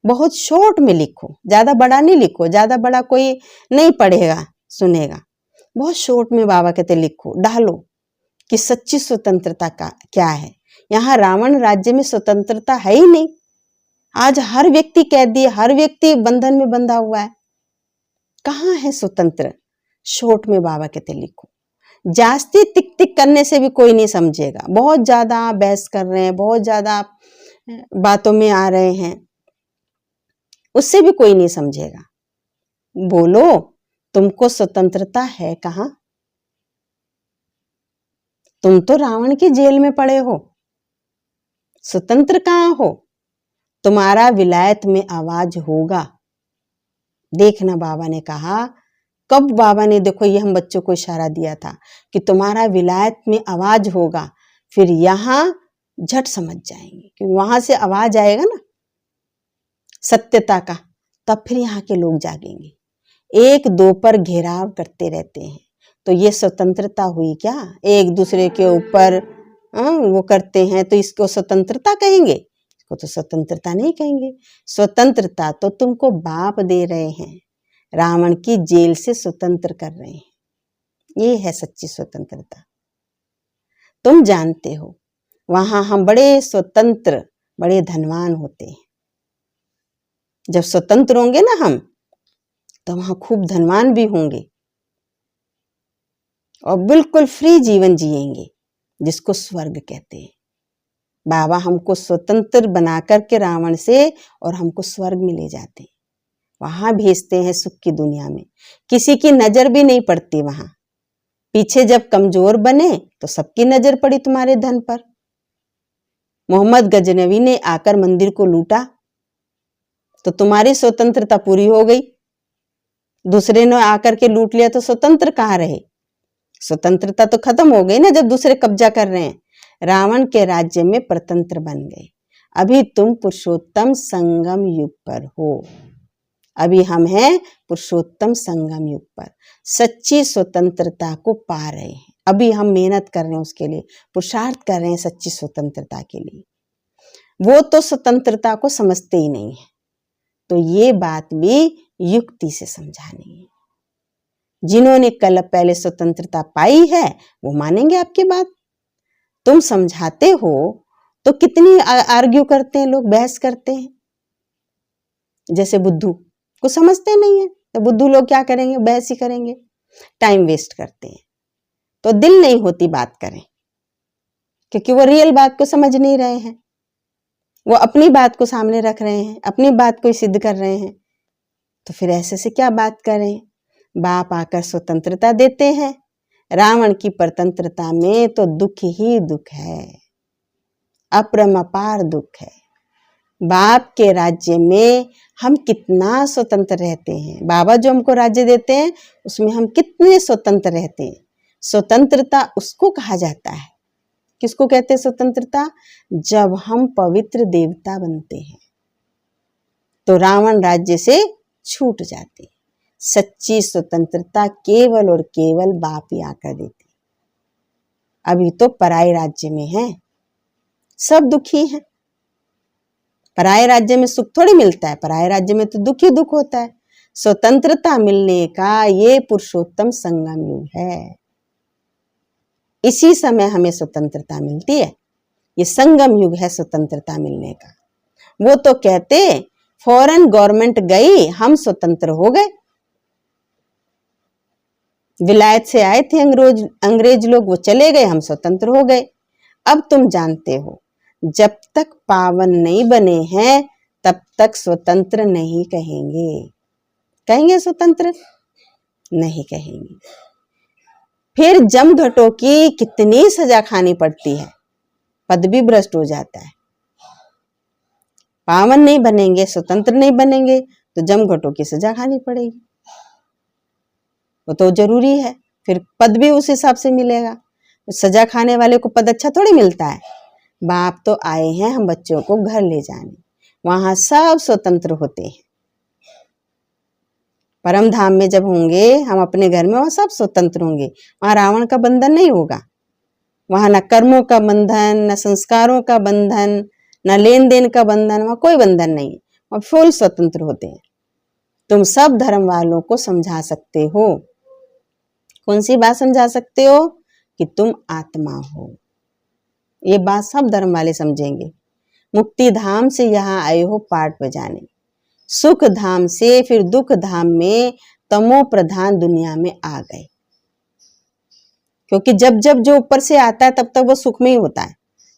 A: बहुत शॉर्ट में लिखो, ज्यादा बड़ा नहीं लिखो, ज्यादा बड़ा कोई नहीं पढ़ेगा सुनेगा। बहुत शॉर्ट में बाबा कहते लिखो, डालो कि सच्ची स्वतंत्रता का क्या है। यहाँ रावण राज्य में स्वतंत्रता है ही नहीं। आज हर व्यक्ति कैदी है, हर व्यक्ति बंधन में बंधा हुआ है। कहाँ है स्वतंत्र। शॉर्ट में बाबा कहते लिखो। जास्ती टिक टिक करने से भी कोई नहीं समझेगा। बहुत ज्यादा बहस कर रहे हैं, बहुत ज्यादा बातों में आ रहे हैं, उससे भी कोई नहीं समझेगा। बोलो तुमको स्वतंत्रता है कहाँ। तुम तो रावण की जेल में पड़े हो, स्वतंत्र कहाँ हो। तुम्हारा विलायत में आवाज होगा। देखना बाबा ने कहा कब बाबा ने, देखो ये हम बच्चों को इशारा दिया था कि तुम्हारा विलायत में आवाज होगा, फिर यहाँ झट समझ जाएंगे कि वहां से आवाज आएगा ना सत्यता का, तब फिर यहाँ के लोग जागेंगे। एक दो पर घेराव करते रहते हैं, तो ये स्वतंत्रता हुई क्या? एक दूसरे के ऊपर वो करते हैं, तो इसको स्वतंत्रता कहेंगे? इसको तो स्वतंत्रता नहीं कहेंगे। स्वतंत्रता तो तुमको बाप दे रहे हैं, रावण की जेल से स्वतंत्र कर रहे हैं। ये है सच्ची स्वतंत्रता। तुम जानते हो वहां हम बड़े स्वतंत्र, बड़े धनवान होते हैं। जब स्वतंत्र होंगे ना हम, तो वहां खूब धनवान भी होंगे और बिल्कुल फ्री जीवन जिएंगे, जिसको स्वर्ग कहते हैं। बाबा हमको स्वतंत्र बना करके रावण से और हमको स्वर्ग में ले जाते हैं, वहां भेजते हैं सुख की दुनिया में। किसी की नजर भी नहीं पड़ती वहां। पीछे जब कमजोर बने तो सबकी नजर पड़ी तुम्हारे धन पर। मोहम्मद गजनवी ने आकर मंदिर को लूटा तो तुम्हारी स्वतंत्रता पूरी हो गई। दूसरे ने आकर के लूट लिया तो स्वतंत्र कहाँ रहे? स्वतंत्रता तो खत्म हो गई ना जब दूसरे कब्जा कर रहे हैं। रावण के राज्य में परतंत्र बन गए। अभी तुम पुरुषोत्तम संगम युग पर हो। अभी हम हैं पुरुषोत्तम संगम युग पर, सच्ची स्वतंत्रता को पा रहे हैं। अभी हम मेहनत कर रहे हैं, उसके लिए पुरुषार्थ कर रहे हैं सच्ची स्वतंत्रता के लिए। वो तो स्वतंत्रता को समझते ही नहीं है, तो ये बात भी युक्ति से समझानी है। जिन्होंने कल पहले स्वतंत्रता पाई है वो मानेंगे आपकी बात। तुम समझाते हो तो कितनी आर्ग्यू करते हैं लोग, बहस करते हैं। जैसे बुद्धू को समझते नहीं है तो बुद्धू लोग क्या करेंगे? बहस ही करेंगे, टाइम वेस्ट करते हैं। तो दिल नहीं होती बात करें, क्योंकि वो रियल बात को समझ नहीं रहे हैं। वो अपनी बात को सामने रख रहे हैं, अपनी बात को सिद्ध कर रहे हैं। तो फिर ऐसे से क्या बात करें? बाप आकर स्वतंत्रता देते हैं। रावण की परतंत्रता में तो दुख ही दुख है, अपरंपार दुख है। बाप के राज्य में हम कितना स्वतंत्र रहते हैं। बाबा जो हमको राज्य देते हैं उसमें हम कितने स्वतंत्र रहते हैं। स्वतंत्रता उसको कहा जाता है, किसको कहते हैं स्वतंत्रता? जब हम पवित्र देवता बनते हैं तो रावण राज्य से छूट जाते हैं। सच्ची स्वतंत्रता केवल और केवल बाप ही आकर देते। अभी तो पराये राज्य में है, सब दुखी हैं। पराये राज्य में सुख थोड़ी मिलता है, पराये राज्य में तो दुख ही दुख होता है। स्वतंत्रता मिलने का ये पुरुषोत्तम संगम युग है। इसी समय हमें स्वतंत्रता मिलती है। ये संगम युग है स्वतंत्रता मिलने का। वो तो कहते फॉरेन गवर्नमेंट गई, हम स्वतंत्र हो गए। विलायत से आए थे अंग्रेज लोग, वो चले गए, हम स्वतंत्र हो गए। अब तुम जानते हो जब तक पावन नहीं बने हैं तब तक स्वतंत्र नहीं कहेंगे। कहेंगे स्वतंत्र? नहीं कहेंगे। फिर जमघटों की कितनी सजा खानी पड़ती है, पद भी भ्रष्ट हो जाता है। पावन नहीं बनेंगे, स्वतंत्र नहीं बनेंगे तो जमघटों की सजा खानी पड़ेगी। वो तो जरूरी है, फिर पद भी उस हिसाब से मिलेगा। सजा खाने वाले को पद अच्छा थोड़ी मिलता है। बाप तो आए हैं हम बच्चों को घर ले जाने, वहां सब स्वतंत्र होते हैं। परम धाम में जब होंगे हम अपने घर में, वहां सब स्वतंत्र होंगे। वहां रावण का बंधन नहीं होगा। वहां न कर्मों का बंधन, न संस्कारों का बंधन, न लेन देन का बंधन, वहां कोई बंधन नहीं है। वहां फुल स्वतंत्र होते हैं। तुम सब धर्म वालों को समझा सकते हो। कौन सी बात समझा सकते हो? कि तुम आत्मा हो। ये बात सब धर्म वाले समझेंगे। मुक्ति धाम से यहाँ आए हो पाठ बजाने, सुख धाम से फिर दुख धाम में तमो प्रधान दुनिया में आ गए। क्योंकि जब जब जो ऊपर से आता है तब तक वो सुख में ही होता है।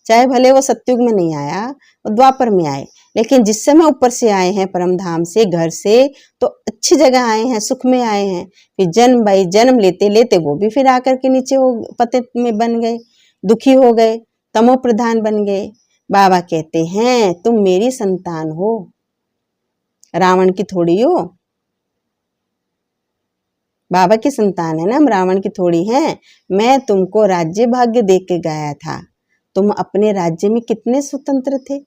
A: चाहे भले वो सत्युग में नहीं आया, वो द्वापर में आए, लेकिन जिस समय ऊपर से आए हैं परम धाम से, घर से, तो अच्छी जगह आए हैं, सुख में आए हैं। फिर जन्म बाई जन्म लेते लेते वो भी फिर आकर के नीचे हो पतित में बन गए, दुखी हो गए, तमो प्रधान बन गए। बाबा कहते हैं तुम मेरी संतान हो, रावण की थोड़ी हो। बाबा की संतान है ना, हम रावण की थोड़ी हैं। मैं तुमको राज्य भाग्य दे के गया था, तुम अपने राज्य में कितने स्वतंत्र थे।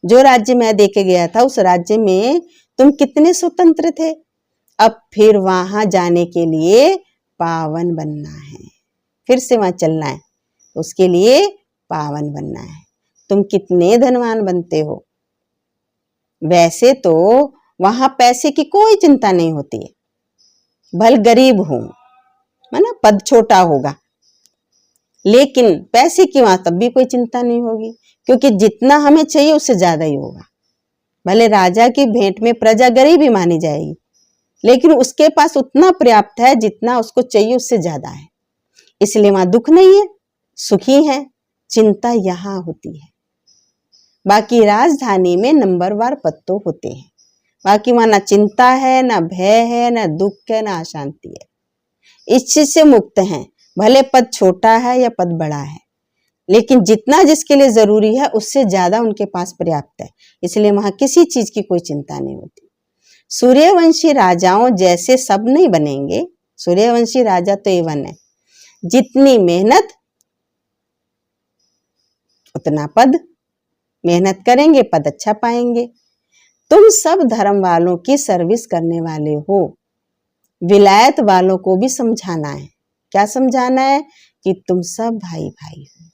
A: जो राज्य मैं दे के गया था उस राज्य में तुम कितने स्वतंत्र थे। अब फिर वहां जाने के लिए पावन बनना है, फिर से वहां चलना है, उसके लिए पावन बनना है। तुम कितने धनवान बनते हो। वैसे तो वहां पैसे की कोई चिंता नहीं होती है, भले गरीब हो, है ना, पद छोटा होगा, लेकिन पैसे की वहां तब भी कोई चिंता नहीं होगी, क्योंकि जितना हमें चाहिए उससे ज्यादा ही होगा। भले राजा की भेंट में प्रजा गरीब ही मानी जाएगी, लेकिन उसके पास उतना पर्याप्त है जितना उसको चाहिए उससे ज्यादा है। इसलिए वहां दुख नहीं है, सुखी है। चिंता यहाँ होती है। बाकी राजधानी में नंबरवार पद तो होते हैं, बाकी वहां ना चिंता है, ना भय है, ना दुख है, ना अशांति है। इस चीज से मुक्त हैं। भले पद छोटा है या पद बड़ा है, लेकिन जितना जिसके लिए जरूरी है उससे ज्यादा उनके पास पर्याप्त है। इसलिए वहां किसी चीज की कोई चिंता नहीं होती। सूर्यवंशी राजाओं जैसे सब नहीं बनेंगे। सूर्यवंशी राजा तो एवन है, जितनी मेहनत उतना पद। मेहनत करेंगे पद अच्छा पाएंगे। तुम सब धर्म वालों की सर्विस करने वाले हो। विलायत वालों को भी समझाना है। क्या समझाना है? कि तुम सब भाई भाई हो।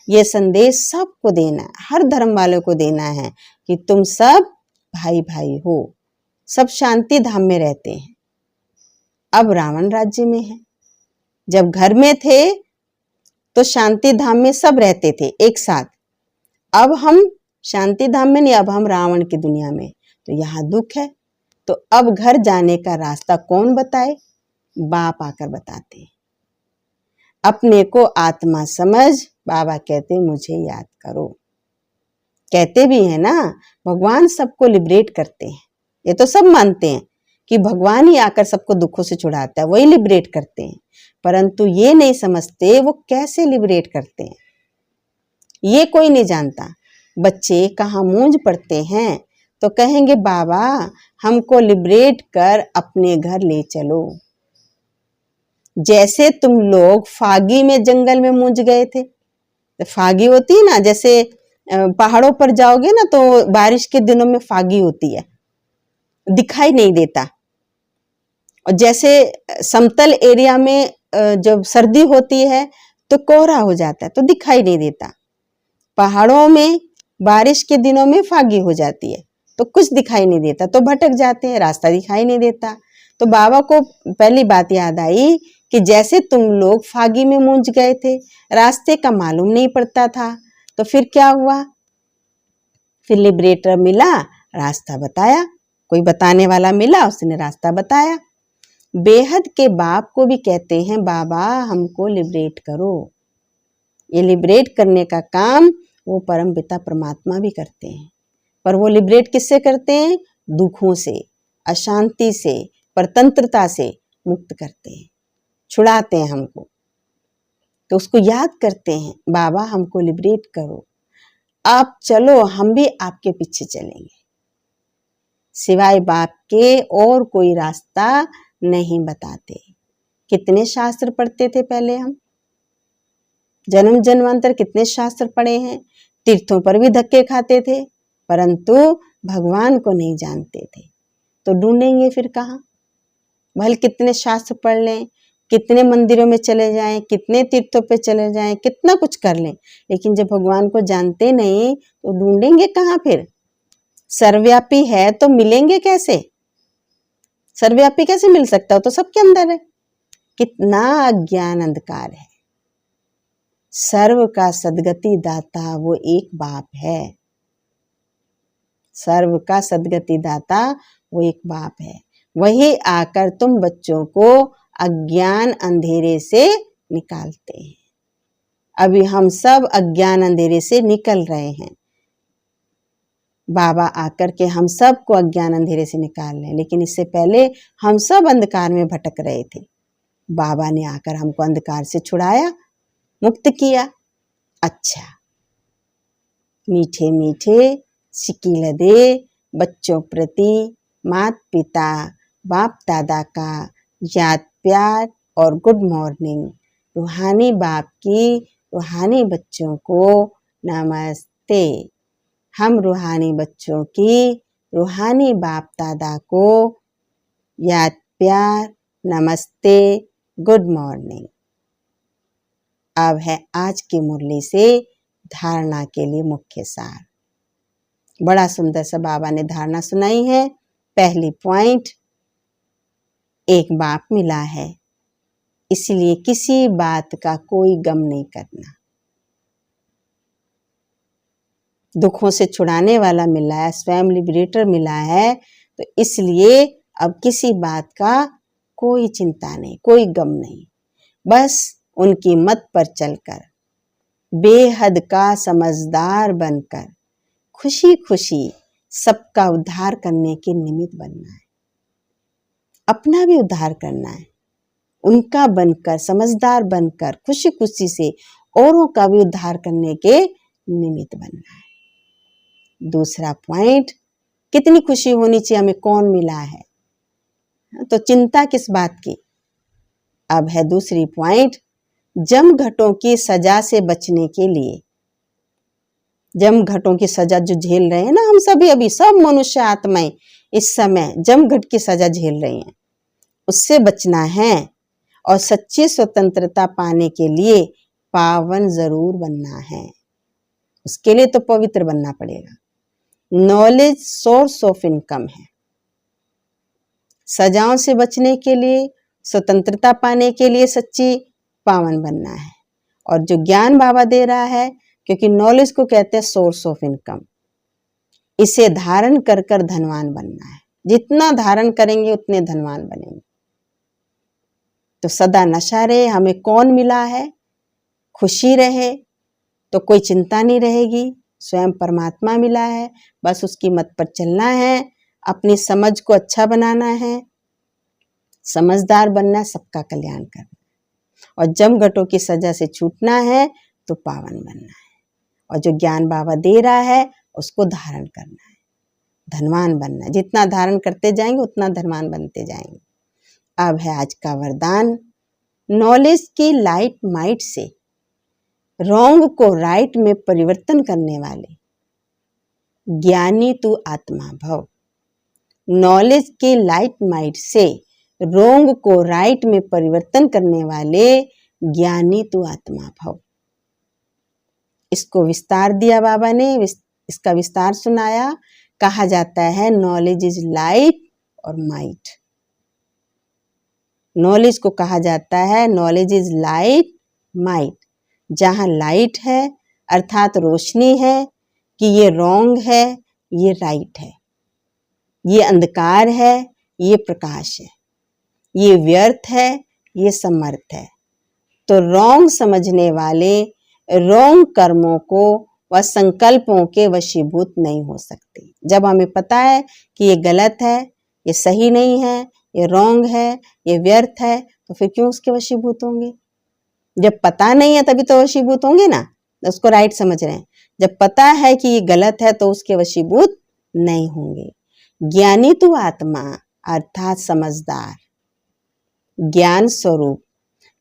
A: ये संदेश सबको देना है, हर धर्म वालों को देना है कि तुम सब भाई भाई हो। सब शांति धाम में रहते हैं। अब रावण राज्य में है। जब घर में थे तो शांति धाम में सब रहते थे एक साथ। अब हम शांति धाम में नहीं, अब हम रावण की दुनिया में। तो यहाँ दुख है। तो अब घर जाने का रास्ता कौन बताए? बाप आकर बताते हैं। अपने को आत्मा समझ, बाबा कहते मुझे याद करो। कहते भी है ना, भगवान सबको लिबरेट करते हैं। ये तो सब मानते हैं कि भगवान ही आकर सबको दुखों से छुड़ाता है, वही लिबरेट करते हैं। परंतु ये नहीं समझते वो कैसे लिबरेट करते हैं, ये कोई नहीं जानता। बच्चे कहाँ मूंज पड़ते हैं तो कहेंगे बाबा हमको लिबरेट कर अपने घर ले चलो। जैसे तुम लोग फागी में जंगल में मूंज गए थे, तो फागी होती है ना, जैसे पहाड़ों पर जाओगे ना तो बारिश के दिनों में फागी होती है, दिखाई नहीं देता। और जैसे समतल एरिया में जब सर्दी होती है तो कोहरा हो जाता है तो दिखाई नहीं देता। पहाड़ों में बारिश के दिनों में फागी हो जाती है तो कुछ दिखाई नहीं देता, तो भटक जाते हैं, रास्ता दिखाई नहीं देता। तो बाबा को पहली बात याद आई कि जैसे तुम लोग फागी में मूंज गए थे, रास्ते का मालूम नहीं पड़ता था, तो फिर क्या हुआ? फिर लिबरेटर मिला, रास्ता बताया, कोई बताने वाला मिला, उसने रास्ता बताया। बेहद के बाप को भी कहते हैं बाबा हमको लिबरेट करो। ये लिबरेट करने का काम वो परम पिता परमात्मा भी करते हैं। पर वो लिबरेट किससे करते हैं? दुखों से, अशांति से, परतंत्रता से मुक्त करते हैं, छुड़ाते हैं हमको। तो उसको याद करते हैं, बाबा हमको लिबरेट करो, आप चलो, हम भी आपके पीछे चलेंगे। सिवाय बाप के और कोई रास्ता नहीं बताते। कितने शास्त्र पढ़ते थे पहले हम, जन्म जन्मांतर कितने शास्त्र पढ़े हैं, तीर्थों पर भी धक्के खाते थे, परंतु भगवान को नहीं जानते थे। तो ढूंढेंगे फिर कहाँ? भले कितने शास्त्र पढ़ लें, कितने मंदिरों में चले जाएं, कितने तीर्थों पे चले जाएं, कितना कुछ कर लें, लेकिन जब भगवान को जानते नहीं तो ढूंढेंगे कहाँ फिर? सर्वव्यापी है तो मिलेंगे कैसे? सर्वव्यापी कैसे मिल सकता हो? तो सबके अंदर है। कितना अज्ञान अंधकार है। सर्व का सदगति दाता वो एक बाप है। सर्व का सदगति दाता वो एक बाप है। वही आकर तुम बच्चों को अज्ञान अंधेरे से निकालते हैं। अभी हम सब अज्ञान अंधेरे से निकल रहे हैं। बाबा आकर के हम सब को अज्ञान अंधेरे से निकाल रहे हैं, लेकिन इससे पहले हम सब अंधकार में भटक रहे थे। बाबा ने आकर हमको अंधकार से छुड़ाया, मुक्त किया। अच्छा, मीठे मीठे सिकील दे बच्चों प्रति माता पिता बाप दादा का याद प्यार और गुड मॉर्निंग। रूहानी बाप की रूहानी बच्चों को नमस्ते। हम रूहानी बच्चों की रूहानी बाप दादा को याद प्यार, नमस्ते, गुड मॉर्निंग। अब है आज की मुरली से धारणा के लिए मुख्य सार। बड़ा सुंदर सा बाबा ने धारणा सुनाई है। पहली पॉइंट, एक बाप मिला है, इसलिए किसी बात का कोई गम नहीं करना। दुखों से छुड़ाने वाला मिला है, स्वयं लिबरेटर मिला है, तो इसलिए अब किसी बात का कोई चिंता नहीं, कोई गम नहीं। बस उनकी मत पर चलकर बेहद का समझदार बनकर खुशी खुशी सबका उद्धार करने के निमित्त बनना है। अपना भी उद्धार करना है, उनका बनकर, समझदार बनकर खुशी खुशी से औरों का भी उद्धार करने के निमित्त बनना है। दूसरा पॉइंट, कितनी खुशी होनी चाहिए, हमें कौन मिला है, तो चिंता किस बात की। अब है दूसरी पॉइंट, जम घटों की सजा से बचने के लिए। जम घटों की सजा जो झेल रहे हैं ना हम सभी, अभी सब मनुष्य आत्माएं इस समय जम घट की सजा झेल रही हैं, उससे बचना है और सच्ची स्वतंत्रता पाने के लिए पावन जरूर बनना है। उसके लिए तो पवित्र बनना पड़ेगा। नॉलेज सोर्स ऑफ इनकम है। सजाओं से बचने के लिए, स्वतंत्रता पाने के लिए सच्ची पावन बनना है। और जो ज्ञान बाबा दे रहा है, क्योंकि नॉलेज को कहते हैं सोर्स ऑफ इनकम, इसे धारण कर कर धनवान बनना है। जितना धारण करेंगे उतने धनवान बनेंगे। तो सदा नशा रहे, हमें कौन मिला है, खुशी रहे तो कोई चिंता नहीं रहेगी। स्वयं परमात्मा मिला है, बस उसकी मत पर चलना है, अपनी समझ को अच्छा बनाना है, समझदार बनना, सबका कल्याण करना, और जम घटों की सजा से छूटना है तो पावन बनना है। और जो ज्ञान बाबा दे रहा है उसको धारण करना है, धनवान बनना है। जितना धारण करते जाएंगे उतना धनवान बनते जाएंगे। अब है आज का वरदान, नॉलेज की लाइट माइट से रॉन्ग को राइट में परिवर्तन करने वाले ज्ञानी तू आत्मा भव। नॉलेज के लाइट माइट से रोंग को राइट में परिवर्तन करने वाले ज्ञानी तू आत्मा भव। इसको विस्तार दिया बाबा ने, इसका विस्तार सुनाया। कहा जाता है नॉलेज इज लाइट और माइट। नॉलेज को कहा जाता है नॉलेज इज लाइट माइट। जहां लाइट है अर्थात रोशनी है कि ये रोंग है, ये राइट है, ये अंधकार है, ये प्रकाश है, ये व्यर्थ है, ये समर्थ है। तो रोंग समझने वाले रोंग कर्मों को व संकल्पों के वशीभूत नहीं हो सकते। जब हमें पता है कि ये गलत है, ये सही नहीं है, ये रोंग है, ये व्यर्थ है, तो फिर क्यों उसके वशीभूत होंगे। जब पता नहीं है तभी तो वशीभूत होंगे ना, उसको राइट समझ रहे हैं। जब पता है कि ये गलत है तो उसके वशीभूत नहीं होंगे। ज्ञानी तू आत्मा अर्थात समझदार, ज्ञान स्वरूप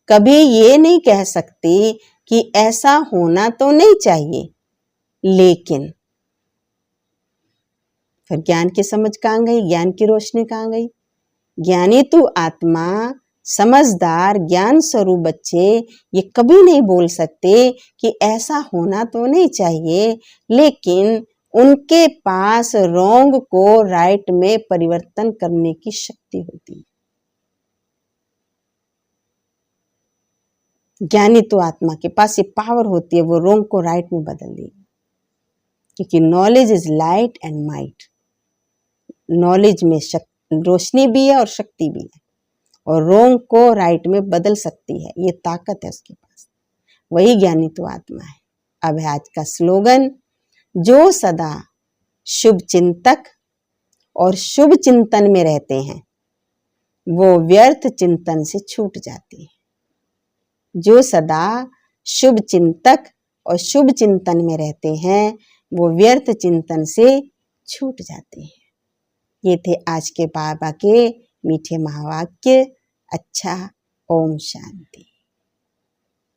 A: कभी ये नहीं कह सकती कि ऐसा होना तो नहीं चाहिए, लेकिन फिर ज्ञान की समझ कहाँ गई, ज्ञान की रोशनी कहाँ गई। ज्ञानी तू आत्मा समझदार ज्ञान स्वरूप बच्चे ये कभी नहीं बोल सकते कि ऐसा होना तो नहीं चाहिए, लेकिन उनके पास रोंग को राइट में परिवर्तन करने की शक्ति होती है। ज्ञानी तो आत्मा के पास ये पावर होती है, वो रोंग को राइट में बदल देगी। क्योंकि knowledge is light and might. Knowledge में रोशनी भी है और शक्ति भी है, और रोंग को राइट में बदल सकती है, ये ताकत है उसके पास। वही ज्ञानी तो आत्मा है। अब है आज का स्लोगन, जो सदा शुभ चिंतक और शुभ चिंतन में रहते हैं वो व्यर्थ चिंतन से छूट जाती है। जो सदा शुभ चिंतक और शुभ चिंतन में रहते हैं वो व्यर्थ चिंतन से छूट जाते हैं। ये थे आज के बाबा के मीठे महावाक्य। अच्छा। ओम शांति।